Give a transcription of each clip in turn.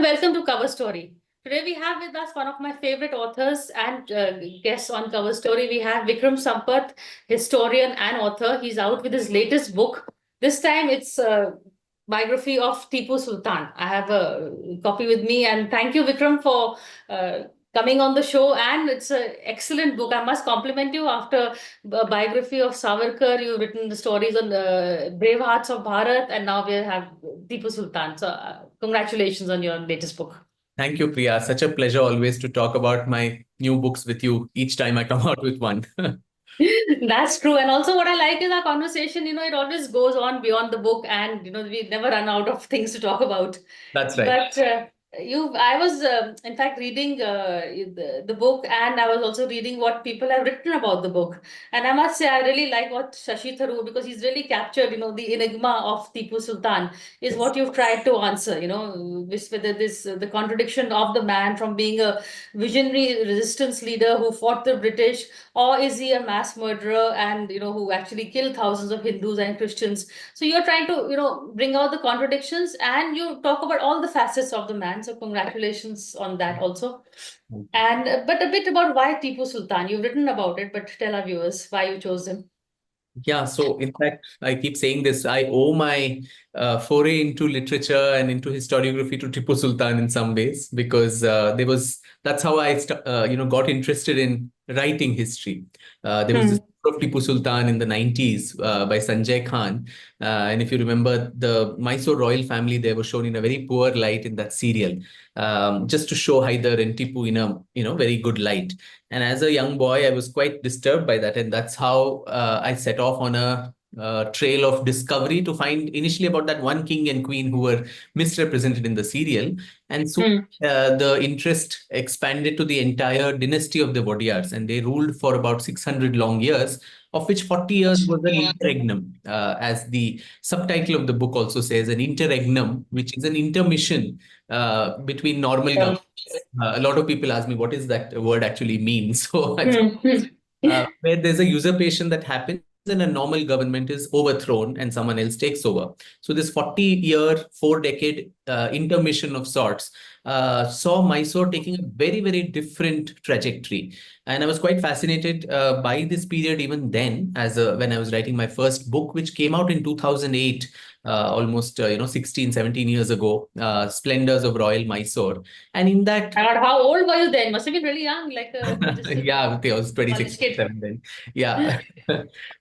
welcome to Cover Story. Today we have with us one of my favorite authors and guests on Cover Story. We have Vikram Sampath, historian and author. He's out with his latest book. This time it's a biography of Tipu Sultan. I have a copy with me, and thank you, Vikram, for coming on the show. And it's an excellent book. I must compliment you. After a biography of Savarkar, you've written the stories on the brave hearts of Bharat, and now we have Tipu Sultan. So, congratulations on your latest book. Thank you, Priya. Such a pleasure always to talk about my new books with you each time I come out with one. That's true. And also, what I like is our conversation, it always goes on beyond the book, and, we never run out of things to talk about. That's right. But I was, in fact, reading the book, and I was also reading what people have written about the book. And I must say, I really like what Shashi Tharoor, because he's really captured, the enigma of Tipu Sultan is what you've tried to answer, whether the contradiction of the man from being a visionary resistance leader who fought the British, or is he a mass murderer and, who actually killed thousands of Hindus and Christians. So you're trying to, bring out the contradictions, and you talk about all the facets of the man. So congratulations on that also. And but a bit about why Tipu Sultan. You've written about it, but tell our viewers why you chose him. Yeah, so in fact, I keep saying this. I owe my foray into literature and into historiography to Tipu Sultan in some ways, because that's how I got interested in writing history. There was this book of Tipu Sultan in the 90s by Sanjay Khan. And if you remember, the Mysore royal family, they were shown in a very poor light in that serial, just to show Hyder and Tipu in a very good light. And as a young boy, I was quite disturbed by that. And that's how I set off on a trail of discovery to find initially about that one king and queen who were misrepresented in the serial. And so the interest expanded to the entire dynasty of the Wadiyars, and they ruled for about 600 long years, of which 40 years was an interregnum, as the subtitle of the book also says, an interregnum, which is an intermission between normal governments. A lot of people ask me, what does that word actually mean? So where there's a usurpation that happens and a normal government is overthrown and someone else takes over. So this 40-year, 4-decade intermission of sorts saw Mysore taking a very, very different trajectory. And I was quite fascinated by this period even then, when I was writing my first book, which came out in 2008, almost 16, 17 years ago, Splendors of Royal Mysore. And in that... How old were you then? Must have been really young, like yeah, I was 26, 27 then. Yeah.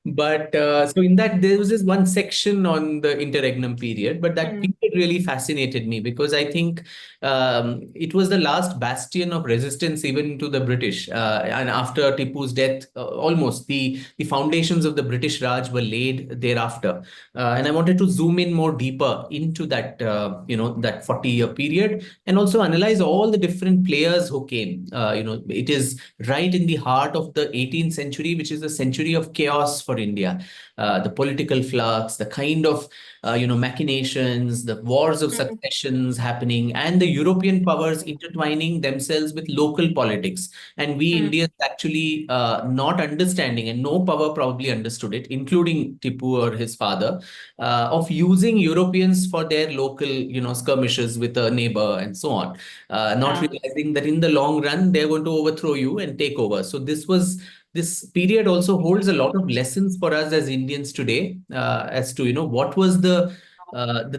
But so in that, there was this one section on the interregnum period, but that period really fascinated me, because I think it was the last bastion of resistance even to the British. And after Tipu's death, almost the foundations of the British Raj were laid thereafter. And I wanted to zoom in more deeper into that, that 40-year period, and also analyze all the different players who came. It is right in the heart of the 18th century, which is a century of chaos for India. The political flux, the kind of machinations, the wars of successions happening, and the European powers intertwining themselves with local politics. And we Indians actually not understanding, and no power probably understood it, including Tipu or his father, of using Europeans for their local, skirmishes with a neighbor and so on, not realizing that in the long run, they're going to overthrow you and take over. So this period also holds a lot of lessons for us as Indians today, as to, what was the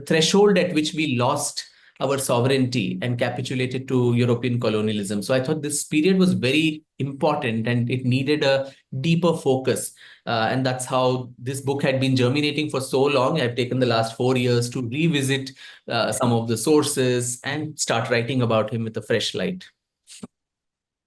threshold at which we lost our sovereignty and capitulated to European colonialism. So I thought this period was very important and it needed a deeper focus. And that's how this book had been germinating for so long. I've taken the last 4 years to revisit some of the sources and start writing about him with a fresh light.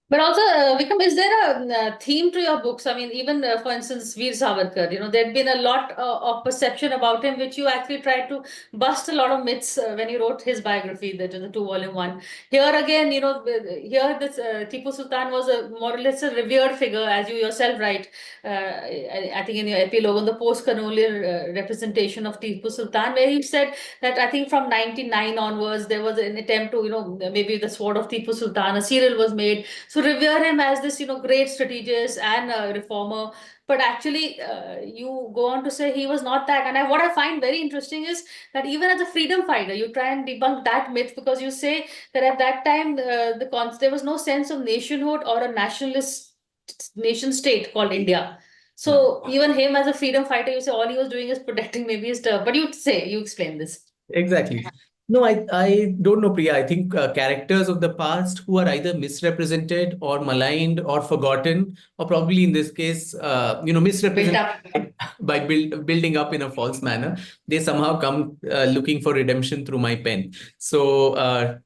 But also, Vikram, is there a theme to your books? I mean, even for instance, Veer Savarkar, there'd been a lot of perception about him, which you actually tried to bust a lot of myths when you wrote his biography, the 2-volume one. Here again, here this Tipu Sultan was more or less a revered figure, as you yourself write. I think in your epilogue on the post-colonial representation of Tipu Sultan, where you said that I think from 99 onwards, there was an attempt to, maybe the Sword of Tipu Sultan, a serial was made. So to revere him as this, great strategist and reformer. But actually, you go on to say he was not that. And what I find very interesting is that even as a freedom fighter, you try and debunk that myth, because you say that at that time, there was no sense of nationhood or a nationalist nation state called India. Yeah. So even him as a freedom fighter, you say all he was doing is protecting maybe his turf. But you explain this. Exactly. No, I don't know, Priya. I think characters of the past who are either misrepresented or maligned or forgotten, or probably in this case, Built misrepresented up. by building up in a false manner, they somehow come looking for redemption through my pen. So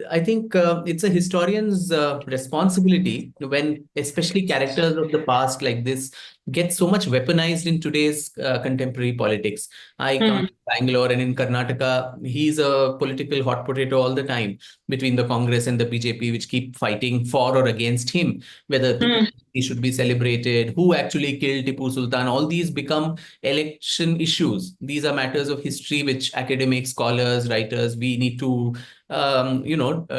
I think it's a historian's responsibility when, especially characters of the past like this, get so much weaponized in today's contemporary politics. I come Hmm. to Bangalore, and in Karnataka, he's a political hot potato all the time between the Congress and the BJP, which keep fighting for or against him, whether Tipu Hmm. he should be celebrated, who actually killed Tipu Sultan. All these become election issues. These are matters of history which academic scholars, writers, we need to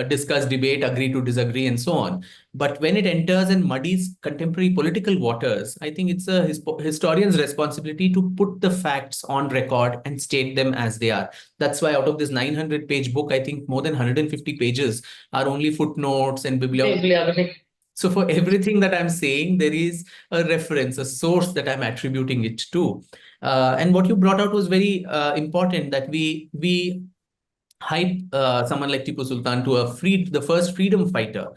discuss, debate, agree to disagree, and so on. But when it enters and muddies contemporary political waters, I think it's a historian's responsibility to put the facts on record and state them as they are. That's why out of this 900-page book, I think more than 150 pages are only footnotes and bibliography. Bibliography. So for everything that I'm saying, there is a reference, a source that I'm attributing it to. And what you brought out was very important, that we hype someone like Tipu Sultan to the first freedom fighter.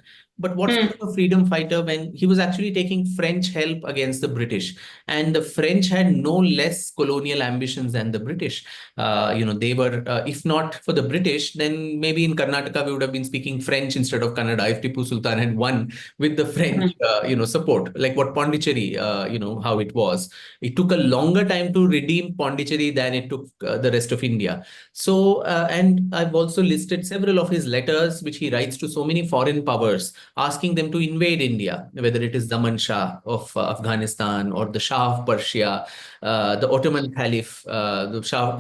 But what Hmm. sort of a freedom fighter when he was actually taking French help against the British? And the French had no less colonial ambitions than the British. They were, if not for the British, then maybe in Karnataka we would have been speaking French instead of Kannada if Tipu Sultan had won with the French, Hmm. support, like what Pondicherry, how it was. It took a longer time to redeem Pondicherry than it took the rest of India. So, and I've also listed several of his letters, which he writes to so many foreign powers, asking them to invade India, whether it is Zaman Shah of Afghanistan or the Shah of Persia, the Ottoman Caliph, the Shah,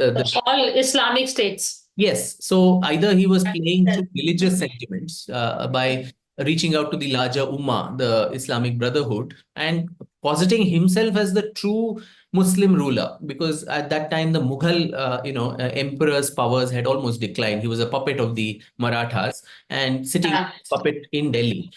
All Islamic states. Yes. So either he was playing through religious sentiments by reaching out to the larger Ummah, the Islamic Brotherhood, and positing himself as the true Muslim ruler, because at that time the Mughal, emperor's powers had almost declined. He was a puppet of the Marathas and sitting Ah. puppet in Delhi.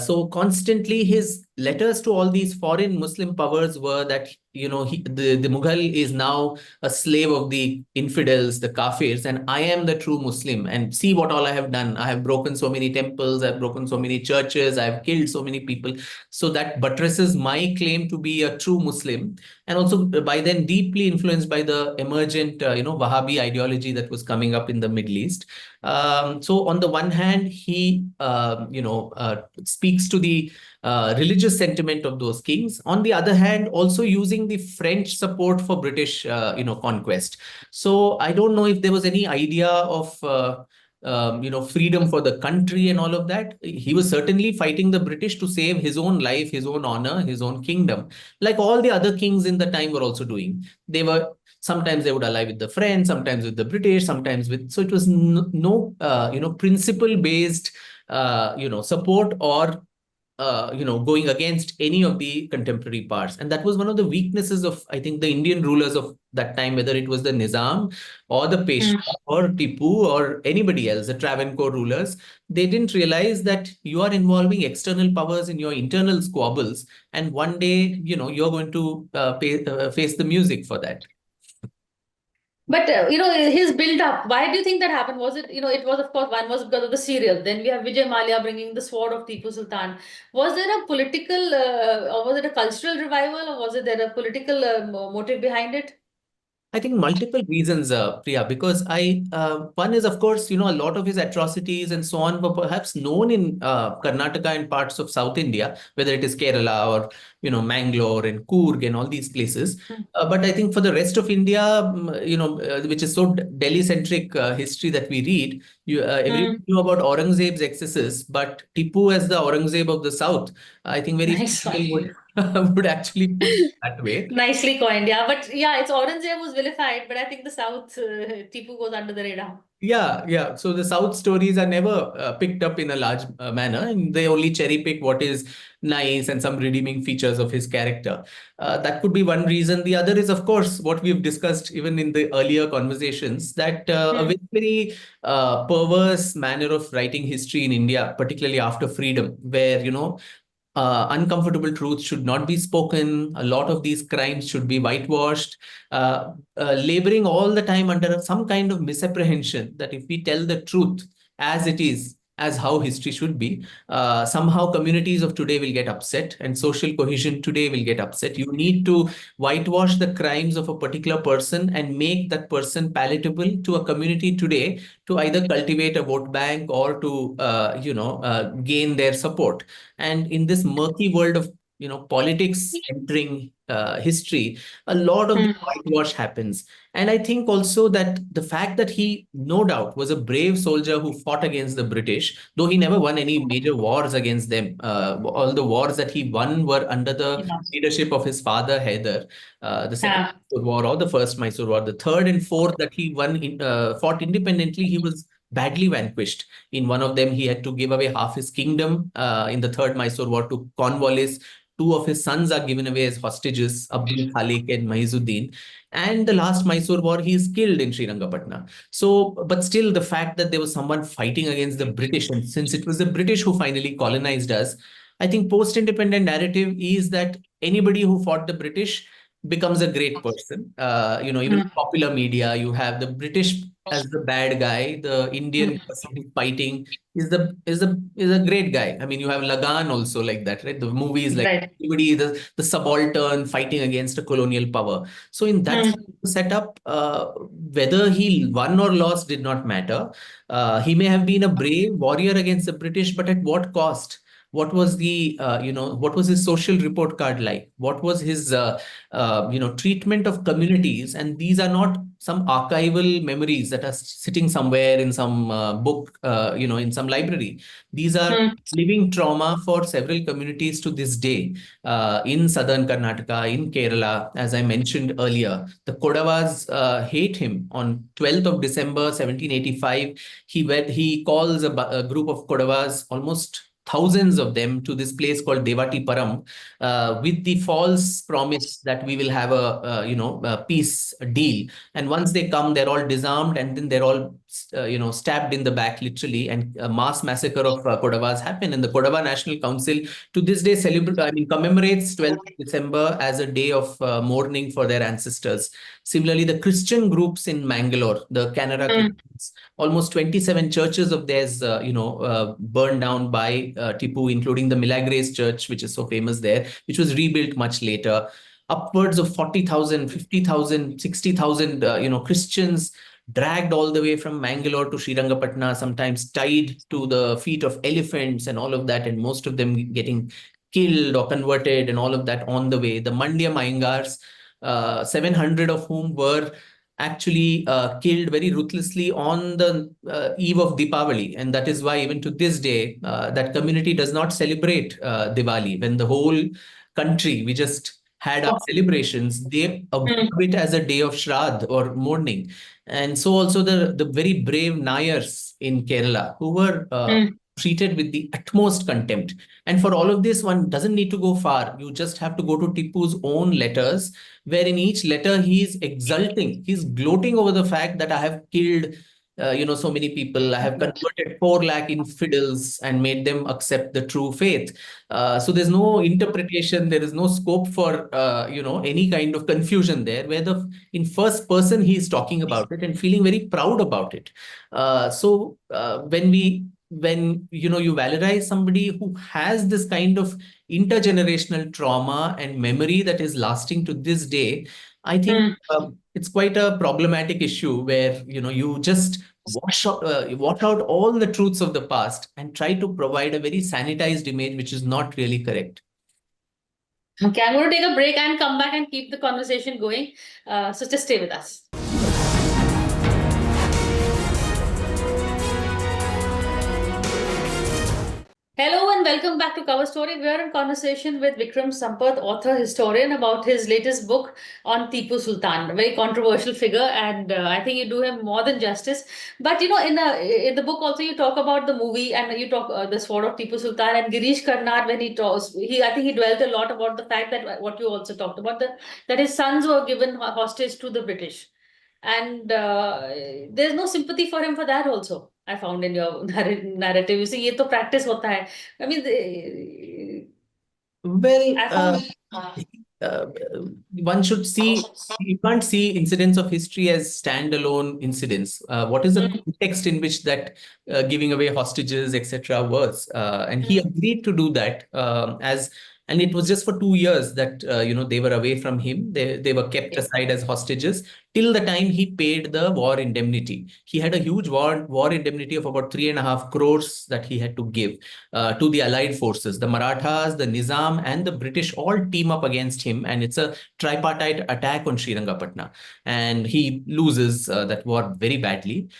So constantly his letters to all these foreign Muslim powers were that the Mughal is now a slave of the infidels, the kafirs, and I am the true Muslim. And see what all I have done. I have broken so many temples, I've broken so many churches, I've killed so many people. So that buttresses my claim to be a true Muslim. And also by then deeply influenced by the emergent, Wahhabi ideology that was coming up in the Middle East. So on the one hand, he, speaks to the religious sentiment of those kings. On the other hand, also using the French support for British, conquest. So I don't know if there was any idea of, freedom for the country and all of that. He was certainly fighting the British to save his own life, his own honor, his own kingdom, like all the other kings in the time were also doing. They were sometimes they would ally with the French, sometimes with the British, sometimes with. So it was no, principle based, support or going against any of the contemporary parts. And that was one of the weaknesses of, I think, the Indian rulers of that time, whether it was the Nizam or the Hmm. Peshwa or Tipu or anybody else, the Travancore rulers. They didn't realize that you are involving external powers in your internal squabbles. And one day, you're going to face the music for that. But his build up. Why do you think that happened? Was it, it was, of course, one was because of the serial. Then we have Vijay Mallya bringing the sword of Tipu Sultan. Was there a political, or was it a cultural revival, or was it there a political motive behind it? I think multiple reasons, Priya, because one is, of course, a lot of his atrocities and so on were perhaps known in Karnataka and parts of South India, whether it is Kerala or, Mangalore and Coorg and all these places. Hmm. But I think for the rest of India, which is so Delhi-centric history that we read, everyone Hmm. knew about Aurangzeb's excesses, but Tipu as the Aurangzeb of the South, I think very few Nice people one. would would actually put it that way. Nicely coined, yeah. But yeah, it's Aurangzeb was vilified, but I think the South, Tipu goes under the radar. Yeah, yeah. So the South stories are never picked up in a large manner, and they only cherry pick what is nice and some redeeming features of his character. That could be one reason. The other is, of course, what we've discussed even in the earlier conversations, that a very, very perverse manner of writing history in India, particularly after freedom, where, uncomfortable truths should not be spoken. A lot of these crimes should be whitewashed, laboring all the time under some kind of misapprehension that if we tell the truth as it is, as how history should be, somehow communities of today will get upset and social cohesion today will get upset. You need to whitewash the crimes of a particular person and make that person palatable to a community today to either cultivate a vote bank or to, gain their support. And in this murky world of politics entering history, a lot of the whitewash happens. And I think also that the fact that he no doubt was a brave soldier who fought against the British, though he never won any major wars against them. All the wars that he won were under the leadership of his father Hyder. The second Mysore War or the first Mysore War, the third and fourth that he fought independently, he was badly vanquished. In one of them, he had to give away half his kingdom. In the third Mysore War to Cornwallis, two of his sons are given away as hostages, Abdul Khalik and Mahizuddin. And the last Mysore War, he is killed in Srirangapatna. So, but still, the fact that there was someone fighting against the British, and since it was the British who finally colonized us, I think post-independent narrative is that anybody who fought the British becomes a great person. Even in popular media, you have the British as the bad guy, the Indian person who's fighting is a great guy. I mean, you have Lagan also like that, right? The movies like everybody, the subaltern fighting against a colonial power. So in that setup, whether he won or lost did not matter. He may have been a brave warrior against the British, but at what cost? What was what was his social report card like? What was his, treatment of communities? And these are not some archival memories that are sitting somewhere in some book, in some library. These are living trauma for several communities to this day. In southern Karnataka, in Kerala, as I mentioned earlier, the Kodavas hate him. On 12th of December, 1785, he calls a group of Kodavas, almost thousands of them, to this place called Devati Param, with the false promise that we will have a peace deal. And once they come, they're all disarmed, and then they're all stabbed in the back, literally, and a mass massacre of Kodavas happen. And the Kodava National Council to this day commemorates 12th December as a day of mourning for their ancestors. Similarly, the Christian groups in Mangalore, the Canara Christians, almost 27 churches of theirs, burned down by Tipu, including the Milagres Church, which is so famous there, which was rebuilt much later. Upwards of 40,000, 50,000, 60,000, Christians dragged all the way from Mangalore to Srirangapatna, sometimes tied to the feet of elephants and all of that, and most of them getting killed or converted and all of that on the way. The Mandyam Iyengars, 700 of whom were actually killed very ruthlessly on the eve of Deepavali. And that is why even to this day, that community does not celebrate Diwali. When the whole country, we just had our celebrations, they observe it as a day of Shraddh or mourning. And so also the very brave Nayars in Kerala, who were treated with the utmost contempt. And for all of this, one doesn't need to go far. You just have to go to Tipu's own letters, where in each letter he's exulting, he's gloating over the fact that I have killed so many people. I have converted 4 lakh infidels and made them accept the true faith. So there's no interpretation. There is no scope for, any kind of confusion there, where in first person, he's talking about it and feeling very proud about it. When you valorize somebody who has this kind of intergenerational trauma and memory that is lasting to this day, I think it's quite a problematic issue where you just wash out all the truths of the past and try to provide a very sanitized image, which is not really correct. Okay, I'm going to take a break and come back and keep the conversation going. So just stay with us. Hello and welcome back to Cover Story. We are in conversation with Vikram Sampath, author, historian, about his latest book on Tipu Sultan, a very controversial figure, and I think you do him more than justice. But in the book also you talk about the movie, and you talk the Sword of Tipu Sultan, and Girish Karnad, when he talks, I think he dwelt a lot about the fact that what you also talked about, that his sons were given hostage to the British, and there's no sympathy for him for that also. I found in your narrative. You see, ये तो practice होता है. I mean, Well, I found. uh, one should see, you can't see incidents of history as standalone incidents. What is the Mm, context in which that giving away hostages, etc., was? And he mm, agreed to do that and it was just for 2 years that they were away from him. They were kept aside as hostages till the time he paid the war indemnity. He had a huge war indemnity of about 3.5 crores that he had to give to the allied forces. The Marathas, the Nizam, and the British all team up against him, and it's a tripartite attack on Srirangapatna. And he loses that war very badly.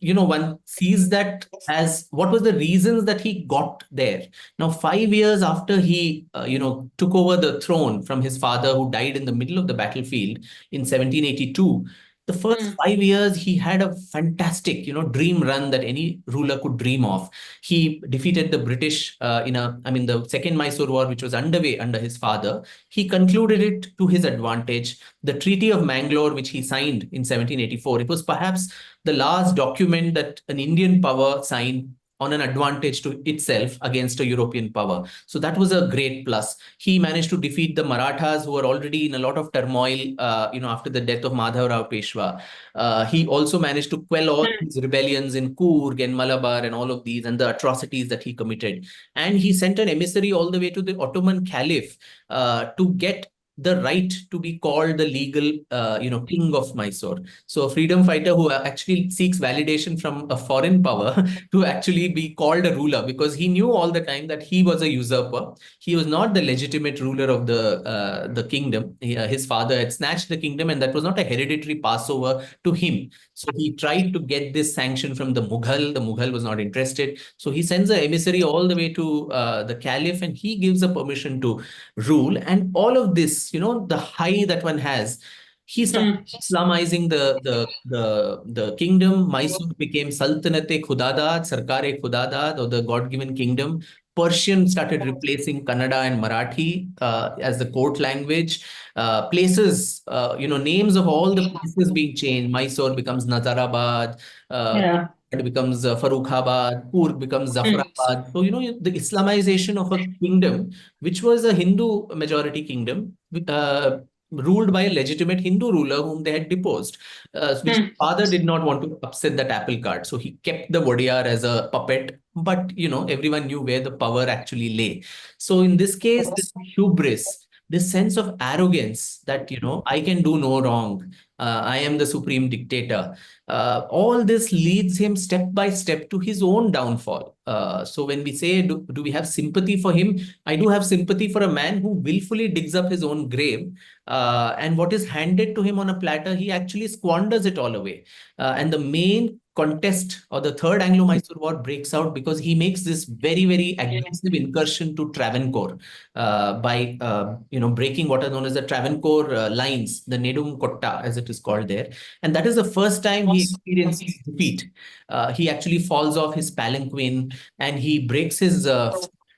One sees that as what was the reasons that he got there. Now, 5 years after he, took over the throne from his father, who died in the middle of the battlefield in 1782, the first mm, 5 years he had a fantastic dream run that any ruler could dream of. He defeated the British the second Mysore war, which was underway under his father. He concluded it to his advantage. The Treaty of Mangalore, which he signed in 1784, it was perhaps the last document that an Indian power signed on an advantage to itself against a European power. So that was a great plus. He managed to defeat the Marathas, who were already in a lot of turmoil, after the death of Madhavrao Peshwa. He also managed to quell all mm, these rebellions in Coorg and Malabar and all of these and the atrocities that he committed. And he sent an emissary all the way to the Ottoman Caliph to get the right to be called the legal, king of Mysore. So a freedom fighter who actually seeks validation from a foreign power to actually be called a ruler, because he knew all the time that he was a usurper. He was not the legitimate ruler of the kingdom. His father had snatched the kingdom, and that was not a hereditary passover to him. So he tried to get this sanction from the Mughal. The Mughal was not interested. So he sends an emissary all the way to the Caliph, and he gives a permission to rule. And all of this, the high that one has, he started mm, Islamizing the kingdom. Mysore became Sultanate Khudadad, Sarkare Khudadad, or the God-given kingdom. Persian started replacing Kannada and Marathi as the court language. Places, names of all the places being changed. Mysore becomes Nazarabad. Uh, yeah. it becomes Farrukhabad. Coorg becomes Mm, Zafrabad. So, the Islamization of a kingdom, which was a Hindu majority kingdom, ruled by a legitimate Hindu ruler whom they had deposed, which mm, father did not want to upset that apple cart. So he kept the Wadiyar as a puppet, but everyone knew where the power actually lay. So in this case, this hubris, this sense of arrogance that I can do no wrong, I am the supreme dictator. All this leads him step by step to his own downfall. So when we say, do we have sympathy for him? I do have sympathy for a man who willfully digs up his own grave, and what is handed to him on a platter, he actually squanders it all away. And the main contest, or the third Anglo-Mysore War, breaks out because he makes this very, very aggressive incursion to Travancore by breaking what are known as the Travancore lines, the Nedum Kotta, as it is called there. And that is the first time he experiences defeat. He actually falls off his palanquin, and he breaks his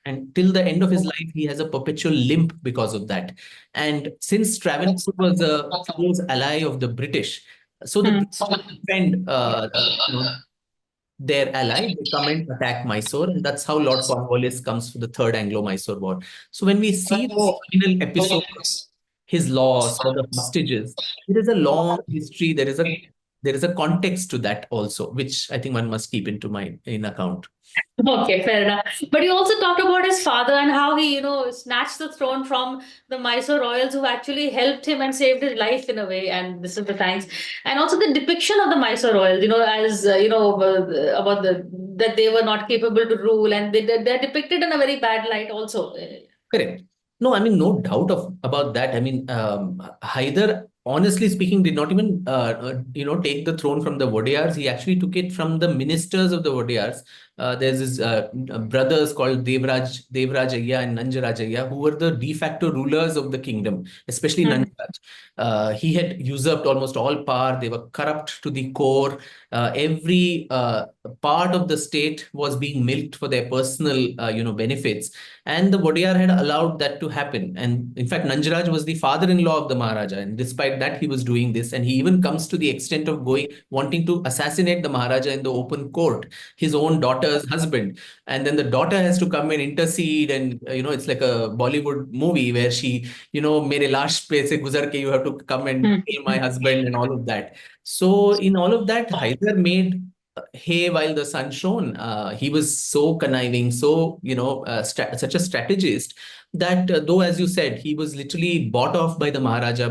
and till the end of his life, he has a perpetual limp because of that. And since Travancore was a close ally of the British, so the mm. British defend their ally, they come and attack Mysore, and that's how Lord Cornwallis comes to the Third Anglo-Mysore War. So when we see this Oh. final episode, his loss or the hostages, there is a long history. There is a context to that also, which I think one must keep in account. Okay, fair enough. But you also talked about his father and how he, snatched the throne from the Mysore royals who actually helped him and saved his life in a way. And this is the thanks. And also the depiction of the Mysore royals, as about that they were not capable to rule, and they're depicted in a very bad light also. Correct. No, I mean, no doubt about that. I mean, Hyder honestly speaking, did not even take the throne from the Vodiyars. He actually took it from the ministers of the Vodiyars. There's this brothers called Devraj Ayya and Nanjaraj Ayya, who were the de facto rulers of the kingdom, especially Nanjaraj. He had usurped almost all power. They were corrupt to the core. Every part of the state was being milked for their personal, benefits, and the Vodiyar had allowed that to happen. And in fact, Nanjaraj was the father-in-law of the Maharaja, and despite that, he was doing this. And he even comes to the extent of wanting to assassinate the Maharaja in the open court, his own daughter's husband. And then the daughter has to come and intercede, and it's like a Bollywood movie where she, mere last pe se guzar ke, you have to come and kill my husband and all of that. So in all of that, Hyder made hay while the sun shone. He was so conniving, so such a strategist that though, as you said, he was literally bought off by the Maharaja.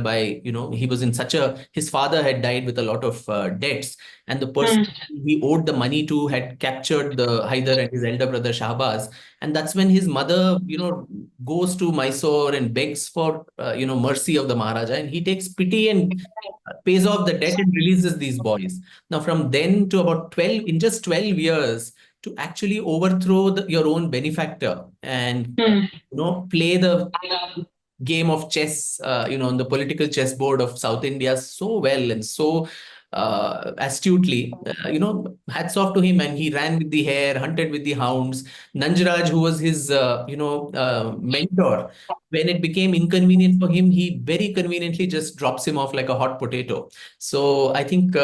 He was in such a his father had died with a lot of debts, and the person he owed the money to had captured the Hyder and his elder brother Shahbaz, and that's when his mother, goes to Mysore and begs for mercy of the Maharaja, and he takes pity and pays off the debt and releases these boys. Now, from then to about 12, in just 12 years, to actually overthrow your own benefactor and play the game of chess, on the political chessboard of South India so well and so astutely. Hats off to him. And he ran with the hare, hunted with the hounds. Nanjaraj, who was his, mentor, when it became inconvenient for him, he very conveniently just drops him off like a hot potato. So I think,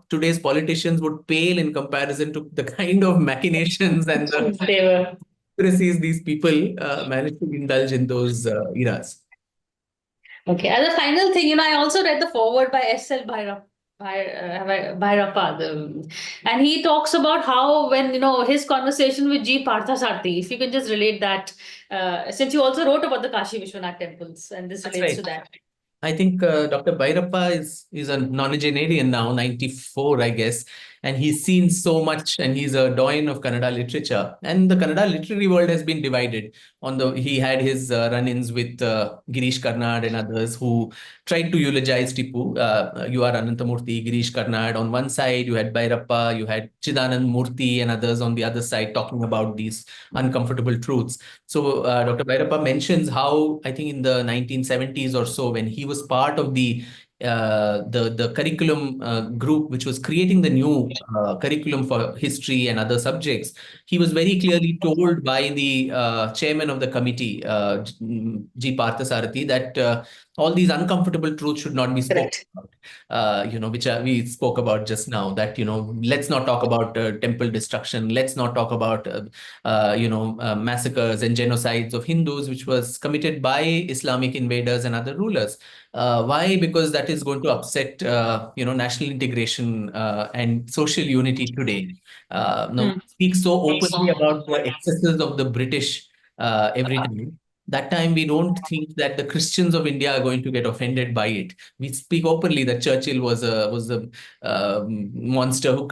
today's politicians would pale in comparison to the kind of machinations and the They were. conspiracies these people managed to indulge in those eras. Okay. As a final thing, I also read the foreword by S.L. Bhairappa, and he talks about how when, his conversation with G. Parthasarthi, if you can just relate that, since you also wrote about the Kashi Vishwanath temples, and this That's relates right. to that. I think Dr. Bhairappa is a nonagenarian now, 94, I guess, and he's seen so much, and he's a doyen of Kannada literature. And the Kannada literary world has been divided. He had his run-ins with Girish Karnad and others who tried to eulogize Tipu. You are Anantamurthy, Girish Karnad on one side, you had Bhairappa, you had Chidanand Murthy and others on the other side talking about these uncomfortable truths. So Dr. Bhairappa mentions how, I think in the 1970s or so, when he was part of the curriculum group which was creating the new curriculum for history and other subjects, he was very clearly told by the chairman of the committee, G. Parthasarathi, that all these uncomfortable truths should not be spoken Correct. about, which we spoke about just now, that, let's not talk about temple destruction. Let's not talk about, massacres and genocides of Hindus, which was committed by Islamic invaders and other rulers. Why? Because that is going to upset, national integration and social unity today. Now, speak so openly about the excesses of the British every time. That time, we don't think that the Christians of India are going to get offended by it. We speak openly that Churchill was a monster who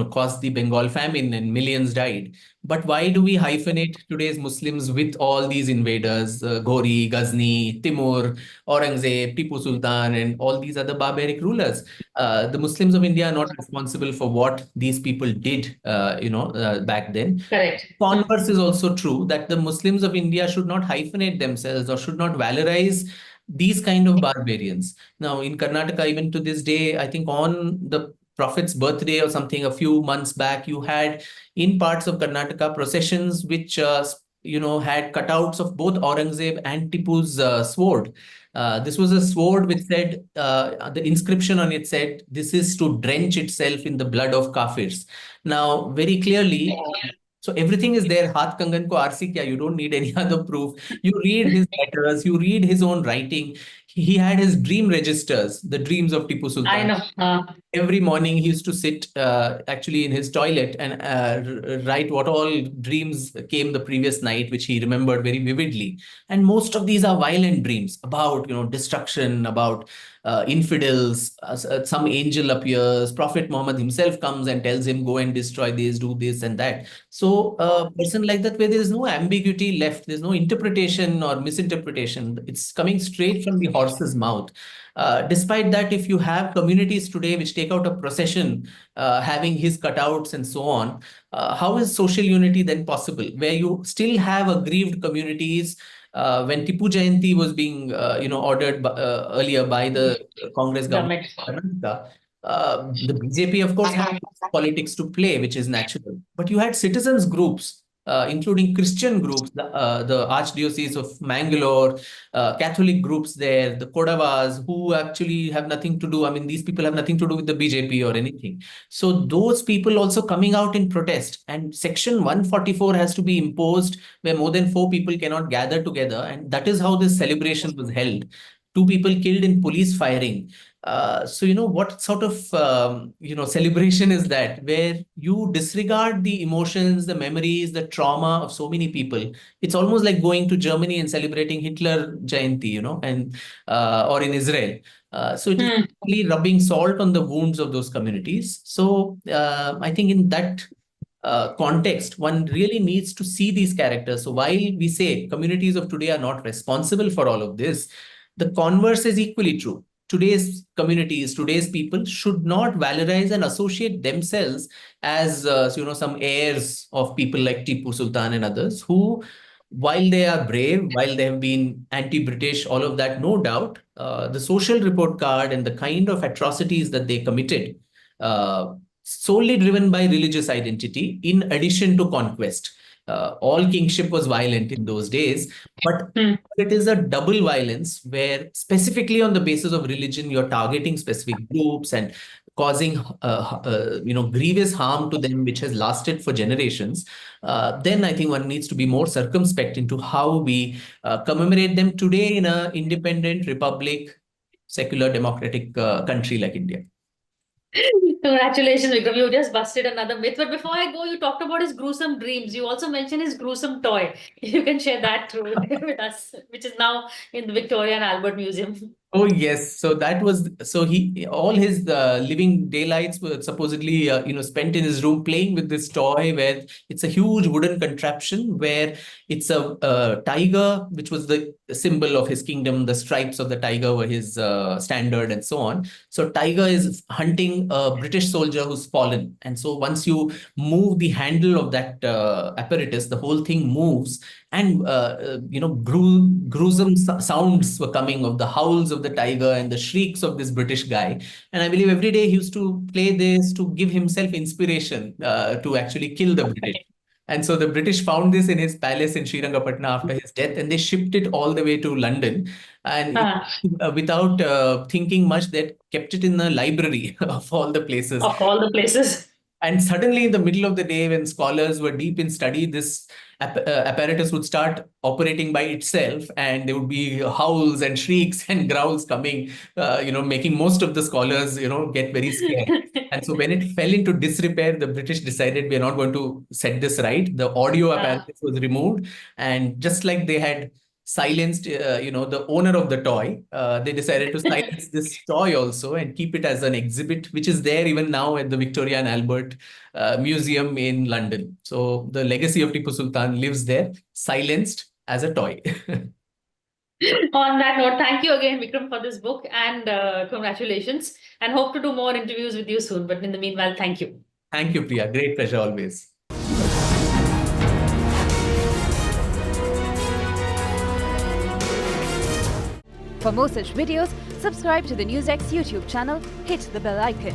caused the Bengal famine and millions died. But why do we hyphenate today's Muslims with all these invaders, Ghori, Ghazni, Timur, Aurangzeb, Tipu Sultan, and all these other barbaric rulers? The Muslims of India are not responsible for what these people did, back then. Correct. Converse is also true, that the Muslims of India should not hyphenate themselves or should not valorize these kind of barbarians. Now, in Karnataka, even to this day, I think on the Prophet's birthday or something, a few months back, you had in parts of Karnataka processions which had cutouts of both Aurangzeb and Tipu's sword. This was a sword which said, the inscription on it said, "This is to drench itself in the blood of Kafirs." Now, very clearly, so everything is there. Haath Kangan ko aarsi kya? You don't need any other proof. You read his letters, you read his own writing. He had his dream registers, the dreams of Tipu I Sultan. know. Every morning he used to sit actually in his toilet and write what all dreams came the previous night, which he remembered very vividly. And most of these are violent dreams about, destruction, about infidels. Some angel appears. Prophet Muhammad himself comes and tells him, go and destroy this, do this and that. So a person like that, where there is no ambiguity left, there's no interpretation or misinterpretation. It's coming straight from the horse's mouth. Despite that, if you have communities today which take out a procession, having his cutouts and so on, how is social unity then possible? Where you still have aggrieved communities. When Tipu Jayanti was being, ordered earlier by the Congress government of Karnataka, the BJP, of course, had politics to play, which is natural. But you had citizens groups, including Christian groups, the Archdiocese of Mangalore, Catholic groups there, the Kodavas, who actually have nothing to do. I mean, these people have nothing to do with the BJP or anything. So those people also coming out in protest. And Section 144 has to be imposed where more than 4 people cannot gather together. And that is how this celebration was held. 2 people killed in police firing. So, what sort of, celebration is that where you disregard the emotions, the memories, the trauma of so many people? It's almost like going to Germany and celebrating Hitler Jayanti, and or in Israel. So it is really rubbing salt on the wounds of those communities. So I think in that context, one really needs to see these characters. So while we say communities of today are not responsible for all of this, the converse is equally true. Today's communities, today's people should not valorize and associate themselves as some heirs of people like Tipu Sultan and others who, while they are brave, while they have been anti-British, all of that, no doubt, the social report card and the kind of atrocities that they committed, solely driven by religious identity, in addition to conquest. All kingship was violent in those days, but it is a double violence where specifically on the basis of religion, you're targeting specific groups and causing grievous harm to them, which has lasted for generations. Then I think one needs to be more circumspect into how we commemorate them today in an independent republic, secular democratic country like India. Congratulations, Vikram. You just busted another myth. But before I go, you talked about his gruesome dreams. You also mentioned his gruesome toy. You can share that too with us, which is now in the Victoria and Albert Museum. Oh yes, so that was he all his living daylights were supposedly spent in his room playing with this toy where it's a huge wooden contraption where it's a tiger, which was the symbol of his kingdom. The stripes of the tiger were his standard and so on. So tiger is hunting a British soldier who's fallen, and so once you move the handle of that apparatus, the whole thing moves. And gruesome sounds were coming of the howls of the tiger and the shrieks of this British guy. And I believe every day he used to play this to give himself inspiration to actually kill the British. And so the British found this in his palace in Srirangapatna after his death, and they shipped it all the way to London. And without thinking much, they kept it in the library of all the places. Of all the places. And suddenly, in the middle of the day, when scholars were deep in study, this apparatus would start operating by itself, and there would be howls and shrieks and growls coming, making most of the scholars, get very scared. And so when it fell into disrepair, the British decided we are not going to set this right. The audio apparatus was removed, and just like they had silenced, the owner of the toy, they decided to silence this toy also and keep it as an exhibit, which is there even now at the Victoria and Albert Museum in London. So the legacy of Tipu Sultan lives there, silenced as a toy. On that note, thank you again, Vikram, for this book, and congratulations, and hope to do more interviews with you soon. But in the meanwhile, thank you. Thank you, Priya. Great pleasure always. For more such videos, subscribe to the Newsx YouTube channel, hit the bell icon.